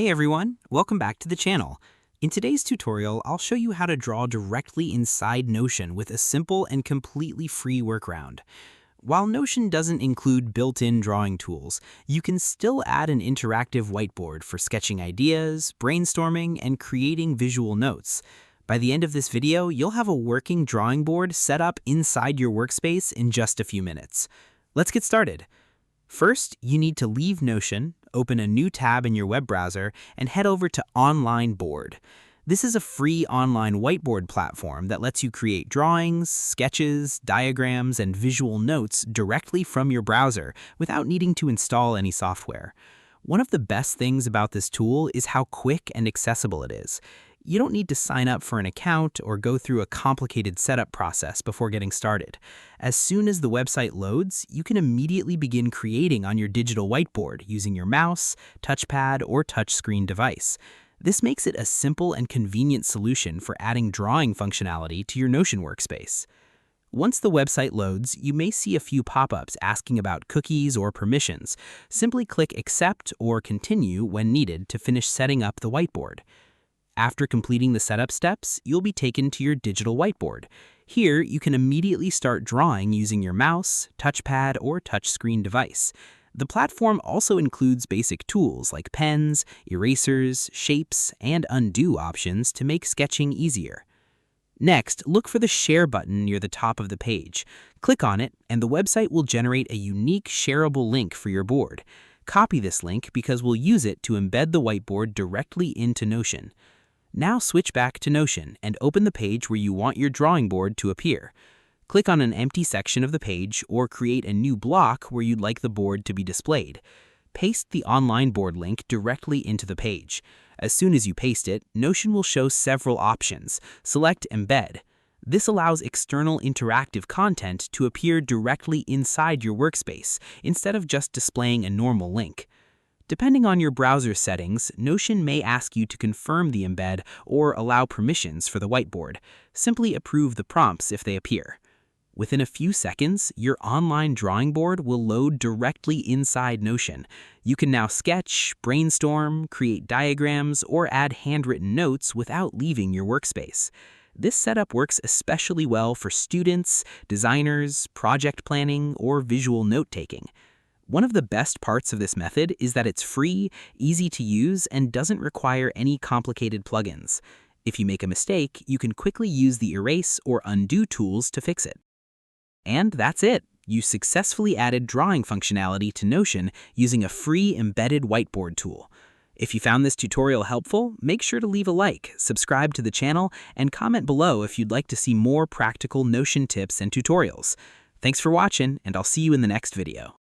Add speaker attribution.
Speaker 1: Hey everyone, welcome back to the channel. In today's tutorial, I'll show you how to draw directly inside Notion with a simple and completely free workaround. While Notion doesn't include built-in drawing tools, you can still add an interactive whiteboard for sketching ideas, brainstorming, and creating visual notes. By the end of this video, you'll have a working drawing board set up inside your workspace in just a few minutes. Let's get started. First, you need to leave Notion, open a new tab in your web browser, and head over to Online Board. This is a free online whiteboard platform that lets you create drawings, sketches, diagrams, and visual notes directly from your browser without needing to install any software. One of the best things about this tool is how quick and accessible it is. You don't need to sign up for an account or go through a complicated setup process before getting started. As soon as the website loads, you can immediately begin creating on your digital whiteboard using your mouse, touchpad, or touchscreen device. This makes it a simple and convenient solution for adding drawing functionality to your Notion workspace. Once the website loads, you may see a few pop-ups asking about cookies or permissions. Simply click Accept or Continue when needed to finish setting up the whiteboard. After completing the setup steps, you'll be taken to your digital whiteboard. Here, you can immediately start drawing using your mouse, touchpad, or touchscreen device. The platform also includes basic tools like pens, erasers, shapes, and undo options to make sketching easier. Next, look for the Share button near the top of the page. Click on it, and the website will generate a unique shareable link for your board. Copy this link because we'll use it to embed the whiteboard directly into Notion. Now switch back to Notion and open the page where you want your drawing board to appear. Click on an empty section of the page or create a new block where you'd like the board to be displayed. Paste the online board link directly into the page. As soon as you paste it, Notion will show several options. Select Embed. This allows external interactive content to appear directly inside your workspace instead of just displaying a normal link. Depending on your browser settings, Notion may ask you to confirm the embed or allow permissions for the whiteboard. Simply approve the prompts if they appear. Within a few seconds, your online drawing board will load directly inside Notion. You can now sketch, brainstorm, create diagrams, or add handwritten notes without leaving your workspace. This setup works especially well for students, designers, project planning, or visual note-taking. One of the best parts of this method is that it's free, easy to use, and doesn't require any complicated plugins. If you make a mistake, you can quickly use the erase or undo tools to fix it. And that's it! You successfully added drawing functionality to Notion using a free embedded whiteboard tool. If you found this tutorial helpful, make sure to leave a like, subscribe to the channel, and comment below if you'd like to see more practical Notion tips and tutorials. Thanks for watching, and I'll see you in the next video.